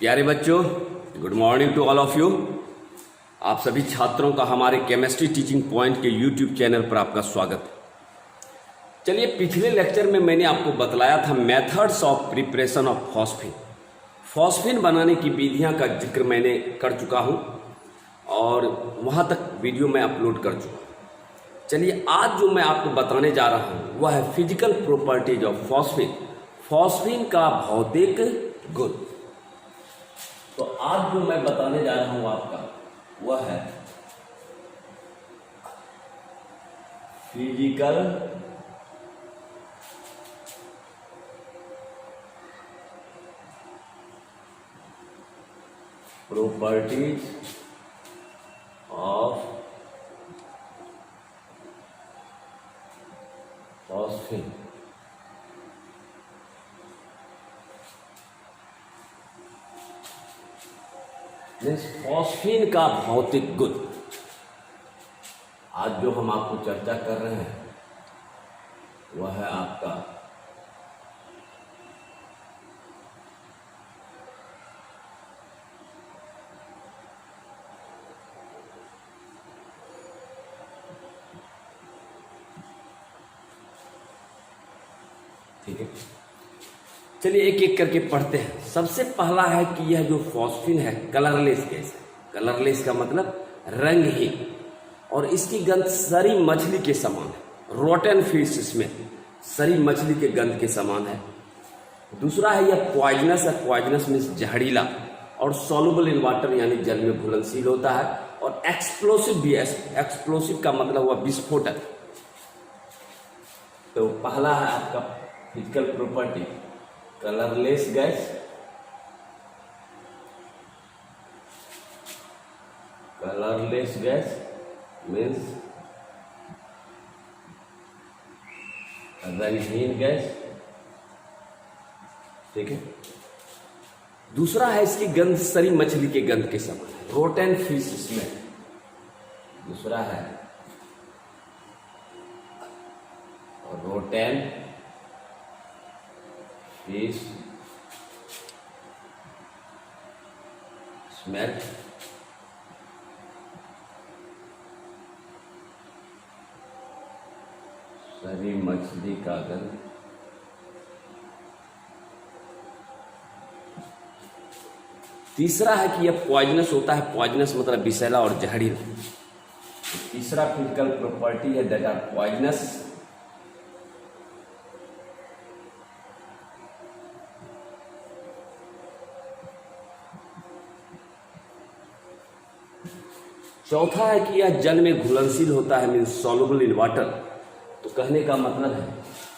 प्यारे बच्चों, good morning to all of you. आप सभी छात्रों का हमारे केमिस्ट्री टीचिंग पॉइंट के यूट्यूब चैनल पर आपका स्वागत है। चलिए, पिछले लेक्चर में मैंने आपको बतलाया था methods of preparation of phosphine. Phosphine बनाने की विधियां का जिक्र मैंने कर चुका हूं और वहां तक वीडियो मैं अपलोड कर चुका हूं। चलिए, आज जो मैं आपको बताने जा रहा हूं वह है physical properties of phosphine, phosphine का भौतिक गुण। तो आज जो मैं बताने जा रहा हूं आपका वह है physical properties of phosphine. Phosphine का भौतिक गुण आज जो हम आपको चर्चा कर रहे हैं वह है आपका ठीक है। चलिए एक एक करके पढ़ते हैं। सबसे पहला है कि यह जो फॉस्फिन है कलरलेस गैस है। कलरलेस का मतलब रंगहीन, और इसकी गंध सरी मछली के समान है। रोटन फिश इसमें सरी मछली के गंध के समान है। दूसरा है यह पॉइजनस है। पॉइजनस मीन्स जहरीला, और सॉल्युबल इन वाटर यानी जल में घुलनशील होता है, और एक्सप्लोसिव भी है। एक्सप्लोसिव का मतलब हुआ विस्फोटक। तो पहला है आपका physical property colourless gas. Colourless gas means रंगहीन गैस, ठीक है। दूसरा है इसकी गंध सरी मछली के गंध के समान है। रोटन फिश इसमें दूसरा है रोटन फिश स्मेल। सरी मछली का गंध। तीसरा है कि यह पॉइजनस होता है। पॉइजनस मतलब विषैला और जहरीला। तीसरा फिजिकल प्रॉपर्टी है दैट आर पॉइजनस। चौथा है कि यह जल में घुलनशील होता है, मीन्स सॉल्युबल इन वाटर। तो कहने का मतलब है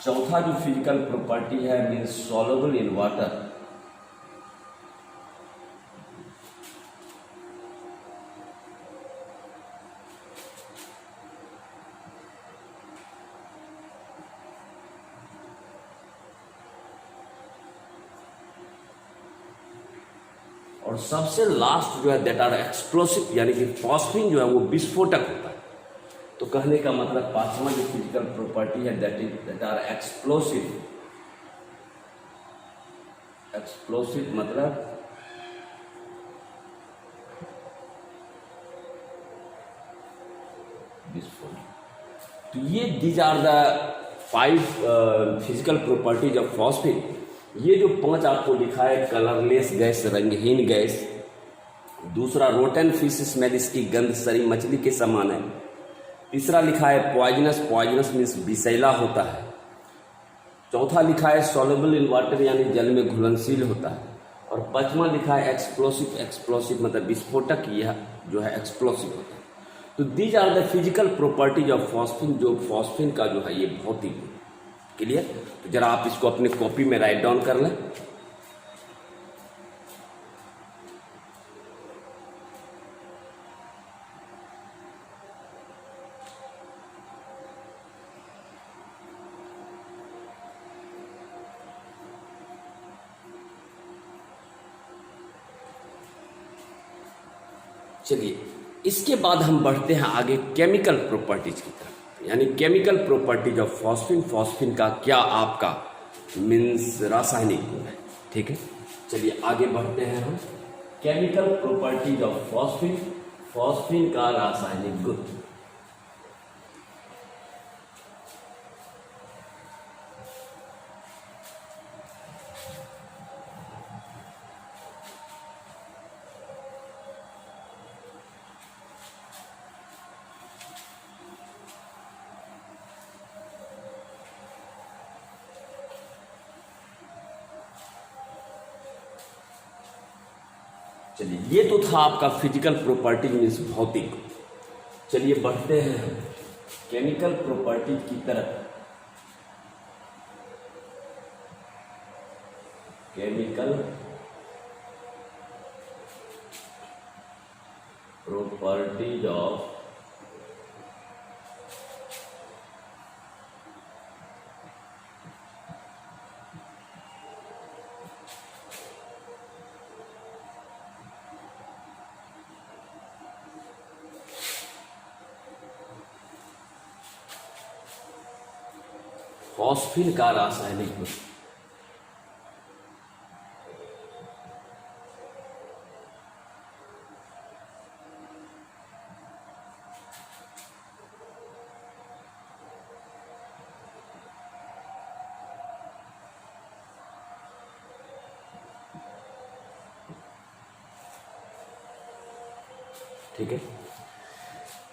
चौथा जो फिजिकल प्रॉपर्टी है मीन्स सॉल्युबल इन वाटर। और सबसे लास्ट जो है दैट आर एक्सप्लोसिव, यानी कि फॉस्फिन जो है वो विस्फोटक होता है। तो कहने का मतलब पांचवा जो फिजिकल प्रॉपर्टी है दैट आर एक्सप्लोसिव। एक्सप्लोसिव मतलब विस्फोट। तो ये these are the 5 physical properties of phosphine. ये जो 5 आपको लिखा है, कलरलेस गैस रंगहीन गैस, दूसरा रोटन फिश स्मेल इसकी गंध सरी मछली के समान है, तीसरा लिखा है पॉइजनस। पॉइजनस मीन्स विषैला होता है। चौथा लिखा है सॉल्युबल इन वाटर यानी जल में घुलनशील होता है, और पांचवा लिखा है एक्सप्लोसिव। एक्सप्लोसिव मतलब विस्फोटक, यह जो है एक्सप्लोसिव होता है। तो these are the physical properties of phosphine, जो फॉस्फिन का जो है ये भौतिक। क्लियर? तो जरा आप इसको अपने कॉपी में राइट डाउन कर लें। चलिए, इसके बाद हम बढ़ते हैं आगे केमिकल प्रॉपर्टीज की तरफ। यानी chemical properties of phosphine, phosphine का क्या आपका मीन्स रासायनिक गुण है। ठीक है, चलिए आगे बढ़ते हैं हम। Chemical properties of phosphine, phosphine का रासायनिक गुण। चलिए, ये तो था आपका फिजिकल प्रॉपर्टीज मीन्स भौतिक। चलिए बढ़ते हैं हम केमिकल प्रॉपर्टीज की तरफ। केमिकल प्रॉपर्टीज ऑफ फॉस्फिन का रासायनिक गुण। ठीक है,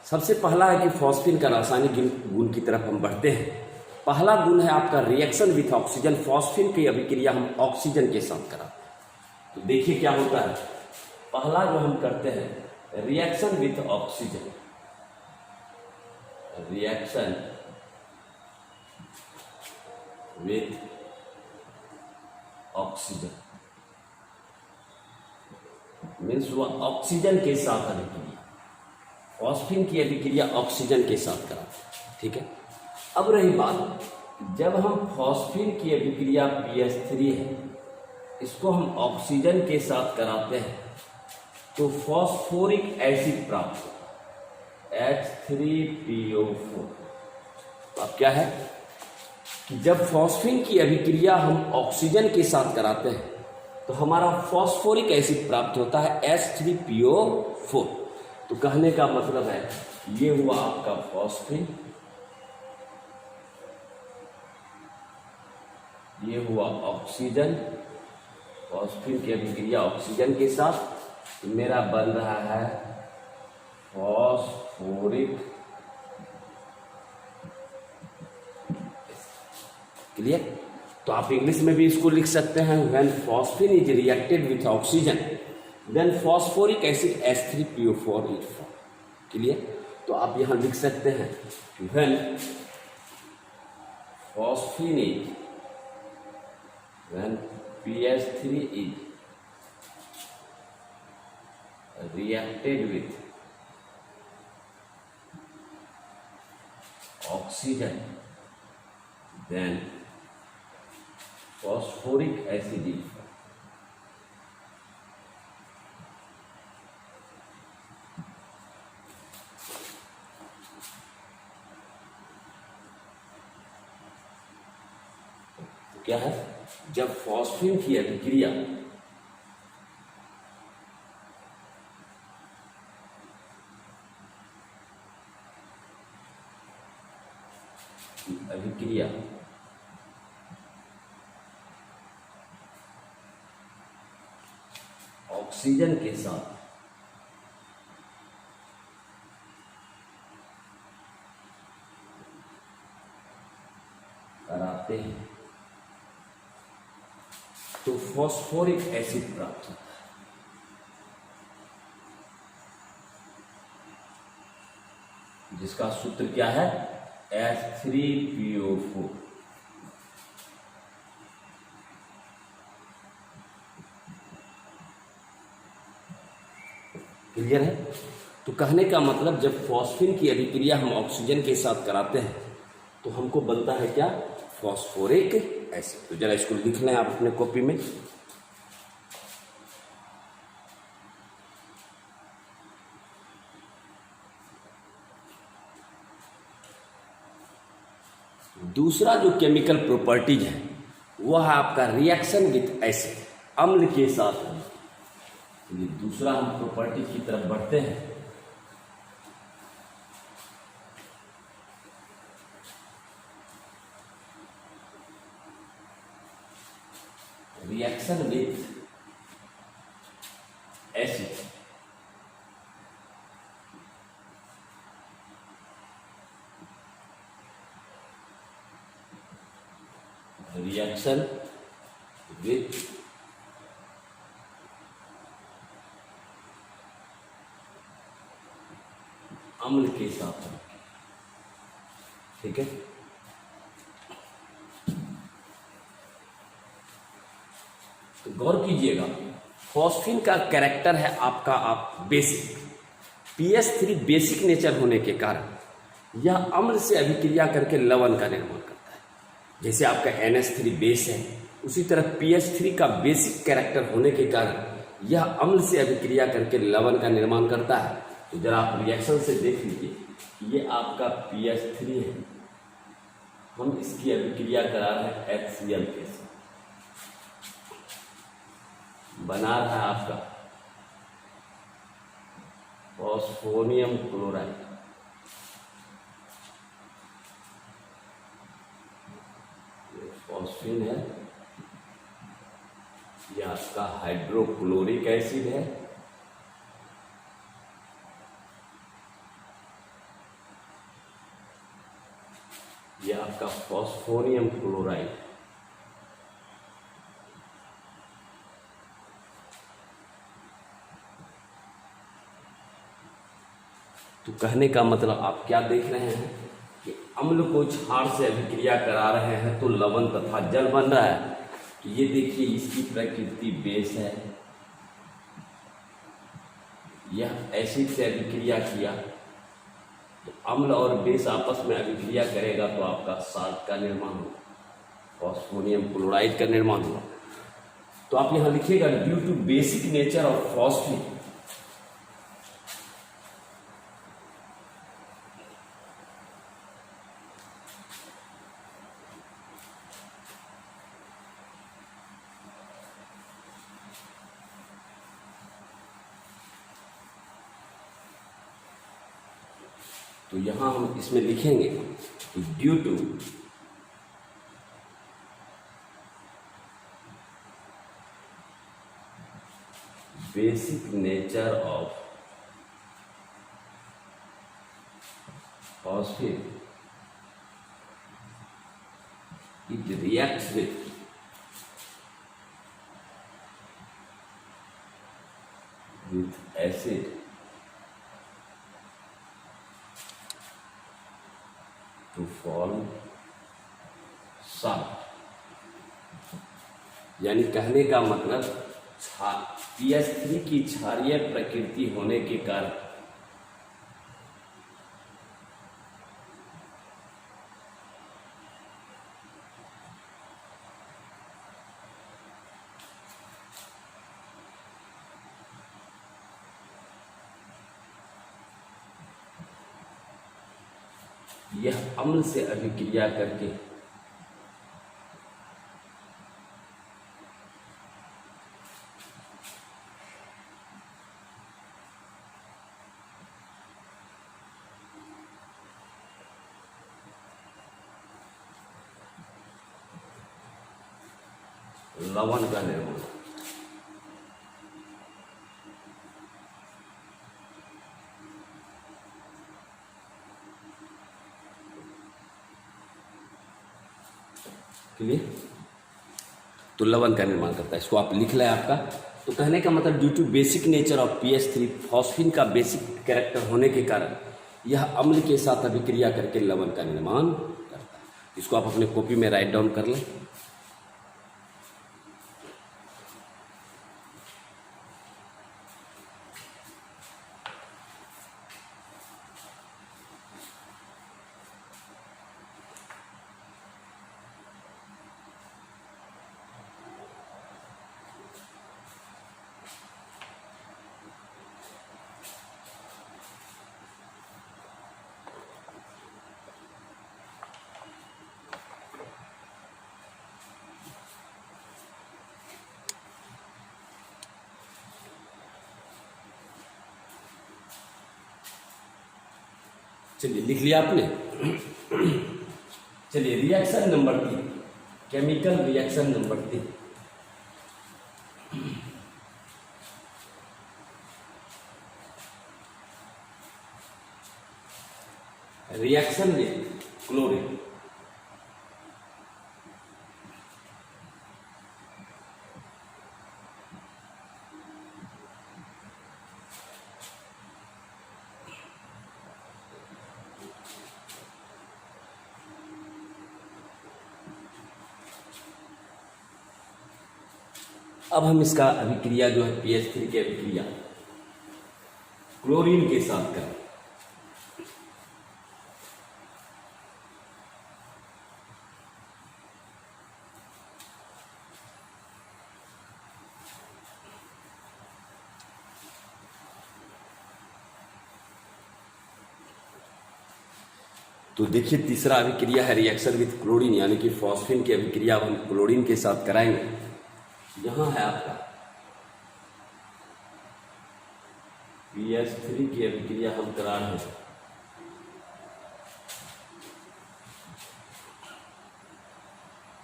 सबसे पहला है कि फॉस्फिन का रासायनिक गुण की तरफ हम बढ़ते हैं। पहला गुण है आपका रिएक्शन विथ ऑक्सीजन। फॉस्फिन की अभिक्रिया हम ऑक्सीजन के साथ कराते हैं। तो देखिए क्या होता है, पहला जो हम करते हैं reaction with oxygen, reaction with oxygen means वह ऑक्सीजन के साथ अभिक्रिया, फॉस्फिन की अभिक्रिया ऑक्सीजन के साथ कराते हैं। ठीक है, अब रही बात, जब हम फॉस्फिन की अभिक्रिया PH3 है, इसको हम ऑक्सीजन के साथ कराते हैं तो फॉस्फोरिक एसिड प्राप्त होता है H3PO4। अब क्या है कि जब फॉस्फिन की अभिक्रिया हम ऑक्सीजन के साथ कराते हैं तो हमारा फॉस्फोरिक एसिड प्राप्त होता है H3PO4। तो कहने का मतलब है ये हुआ आपका फॉस्फिन, ये हुआ ऑक्सीजन, फॉस्फिन की अभिक्रिया ऑक्सीजन के साथ, तो मेरा बन रहा है फॉस्फोरिक। क्लियर? तो आप इंग्लिश में भी इसको लिख सकते हैं, when phosphine is reacted with oxygen then phosphoric acid H3PO4 is form. Clear? तो आप यहां लिख सकते हैं when phosphine is, when PH3 is reacted with oxygen then phosphoric acid is formed. क्या है, जब फॉस्फिन की अभिक्रिया ऑक्सीजन के साथ कराते हैं तो फॉस्फोरिक एसिड प्राप्त होता है। जिसका सूत्र क्या है, H3PO4। क्लियर है? तो कहने का मतलब जब फॉस्फिन की अभिक्रिया हम ऑक्सीजन के साथ कराते हैं तो हमको बनता है क्या, फॉस्फोरिक एसिड। तो जरा इसको लिख लें आप अपने कॉपी में। दूसरा जो केमिकल प्रॉपर्टीज है वह है आपका रिएक्शन विथ एसिड, अम्ल के साथ। चलिए दूसरा हम प्रॉपर्टी की तरफ बढ़ते हैं। Reaction with acid. Reaction with अम्ल के साथ, ठीक है। तो गौर कीजिएगा, फॉस्फीन का कैरेक्टर है आपका बेसिक, pH3 बेसिक नेचर होने के कारण यह अम्ल से अभिक्रिया करके लवण का निर्माण करता है। जैसे आपका NH3 बेस है, उसी तरह pH3 का बेसिक कैरेक्टर होने के कारण यह अम्ल से अभिक्रिया करके लवण का निर्माण करता है। तो जरा आप रिएक्शन से देख लीजिए, ये आपका pH3 है, हम इसकी अभिक्रिया करा रहे हैं HCl के साथ, बना रहा है आपका फॉस्फोनियम क्लोराइड। फॉस्फीन है, यह आपका हाइड्रोक्लोरिक एसिड है, यह आपका फॉस्फोनियम क्लोराइड। तो कहने का मतलब आप क्या देख रहे हैं कि अम्ल को क्षार से अभिक्रिया करा रहे हैं तो लवण तथा जल बन रहा है। तो ये देखिए, इसकी प्रकृति बेस है, यह एसिड से अभिक्रिया किया तो अम्ल और बेस आपस में अभिक्रिया करेगा तो आपका साल्ट का निर्माण होगा, फॉस्फोनियम क्लोराइड का निर्माण होगा। तो आप यहां लिखिएगा, due to basic nature of phosphine, तो यहां हम इसमें लिखेंगे कि due to basic nature of phosphate it reacts with acid to form salt। यानी कहने का मतलब pH3 की क्षारीय प्रकृति होने के कारण यह अम्ल से अभिक्रिया करके लवण का निर्माण। क्लियर? तो लवण का निर्माण करता है, इसको आप लिख लें आपका। तो कहने का मतलब due to basic nature of pH3, phosphine का बेसिक कैरेक्टर होने के कारण यह अम्ल के साथ अभिक्रिया करके लवण का निर्माण करता है। इसको आप अपने कॉपी में राइट डाउन कर लें। चलिए लिख लिया आपने। चलिए reaction number 3, chemical reaction number 3। Reaction with chlorine. अब हम इसका अभिक्रिया जो है PH3 की अभिक्रिया क्लोरीन के साथ करें। तो देखिए तीसरा अभिक्रिया है रिएक्शन विथ क्लोरीन, यानी कि फॉस्फिन की अभिक्रिया हम क्लोरीन के साथ कराएंगे। यहां है आपका PH3 की अभिक्रिया हम करा रहे हैं।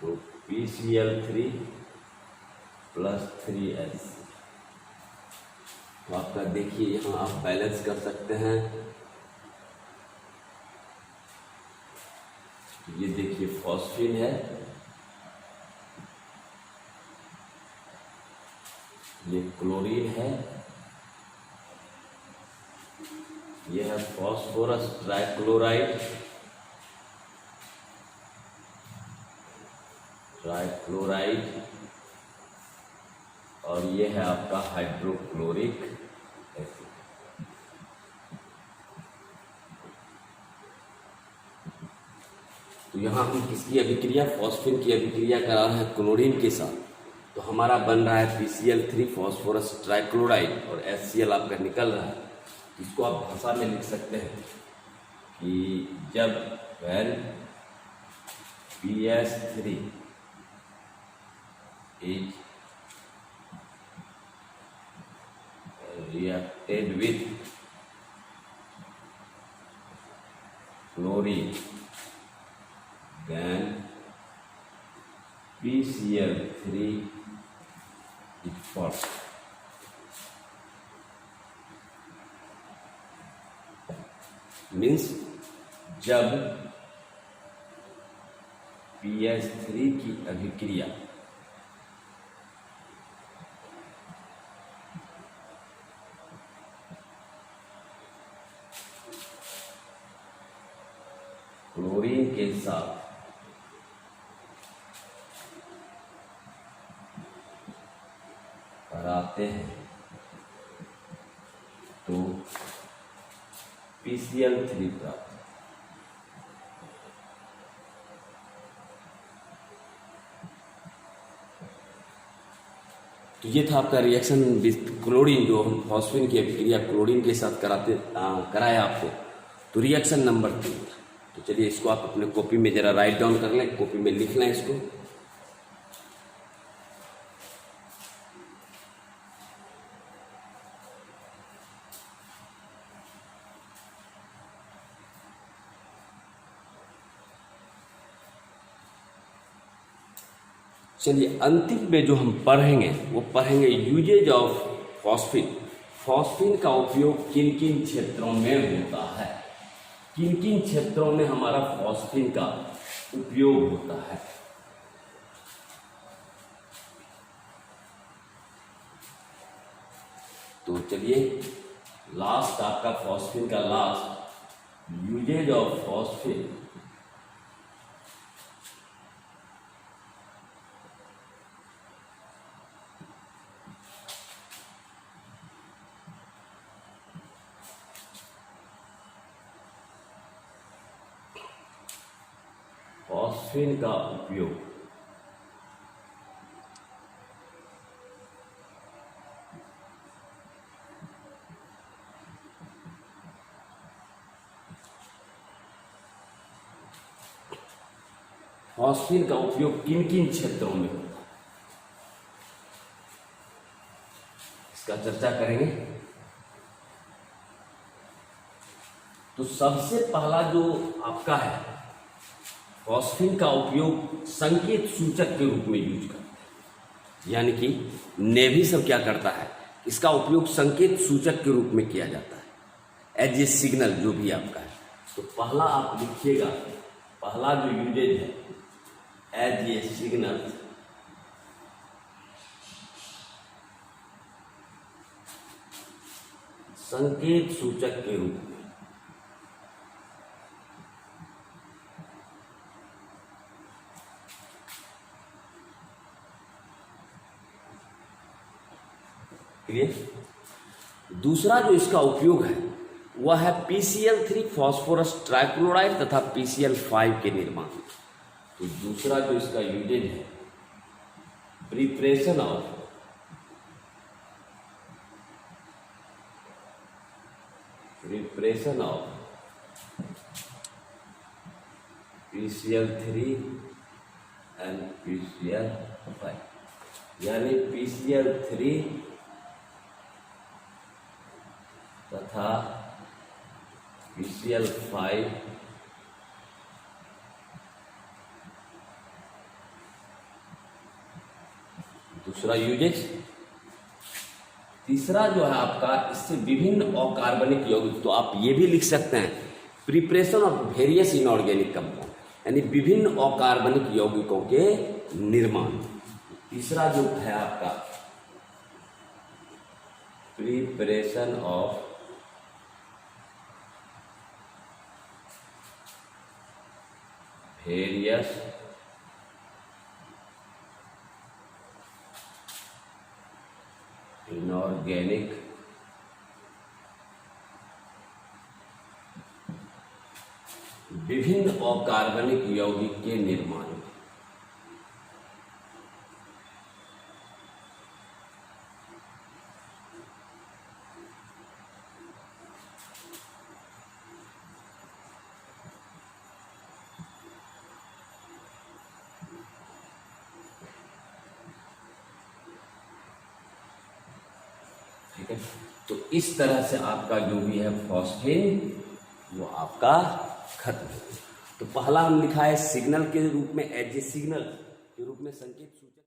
तो PCl3 प्लस 3S। तो आपका देखिए यहां आप बैलेंस कर सकते हैं। ये देखिए फॉस्फिन है, ये क्लोरीन है, ये है फॉस्फोरस ट्राइक्लोराइड, और ये है आपका हाइड्रोक्लोरिक एसिड। तो यहाँ हम किसकी अभिक्रिया, फॉस्फिन की अभिक्रिया करा रहे हैं क्लोरीन के साथ। तो हमारा बन रहा है PCl3 फॉस्फोरस ट्राइक्लोराइड और HCl आपका निकल रहा है। इसको आप भाषा में लिख सकते हैं कि जब when PH3 is reacted with chlorine, then PCl3 is formed. Means जब PH3 की अभिक्रिया क्लोरीन के साथ कराते हैं तो PCl3 प्राप्त। तो ये था आपका रिएक्शन विथ क्लोरीन, जो हम फॉस्फिन की अभिक्रिया क्लोरीन के साथ कराया आपको। तो रिएक्शन नंबर 3। तो चलिए इसको आप अपने कॉपी में जरा राइट डाउन कर लें, कॉपी में लिख लें इसको। चलिए अंतिम में जो हम पढ़ेंगे वो पढ़ेंगे यूजेज ऑफ फॉस्फिन। फॉस्फिन का उपयोग किन किन क्षेत्रों में होता है, किन किन क्षेत्रों में हमारा फॉस्फिन का उपयोग होता है। तो चलिए लास्ट आपका फॉस्फिन का last usage of phosphine. Phosphine का उपयोग फॉस्फिन का उपयोग किन किन क्षेत्रों में होता है, इसका चर्चा करेंगे। तो सबसे पहला जो आपका है फॉस्फेट का उपयोग संकेत सूचक के रूप में यूज करते हैं, यानी कि नेवी सब क्या करता है, इसका उपयोग संकेत सूचक के रूप में किया जाता है, एज ए सिग्नल जो भी आपका है। तो पहला आप लिखिएगा, पहला जो यूजेज है एज ए सिग्नल, संकेत सूचक के रूप में। दूसरा जो इसका उपयोग है वह है PCl3 फॉस्फोरस ट्राइक्लोराइड तथा PCl5 के निर्माण। तो दूसरा जो इसका यूजेज है preparation of PCl3 and PCl5, यानी PCl3 तथा PCl5 दूसरा यूजेज। तीसरा जो है आपका, इससे विभिन्न अकार्बनिक यौगिक, तो आप ये भी लिख सकते हैं preparation of various inorganic compound, यानी विभिन्न अकार्बनिक यौगिकों के निर्माण। तीसरा जो है आपका प्रिपरेशन ऑफ वेरियस इनऑर्गेनिक विभिन्न अकार्बनिक यौगिक के निर्माण में। ठीक है, तो इस तरह से आपका जो भी है फॉस्फेट वो आपका खत्म हो। तो पहला हम लिखा है सिग्नल के रूप में, एज ए सिग्नल के रूप में संकेत सूचक।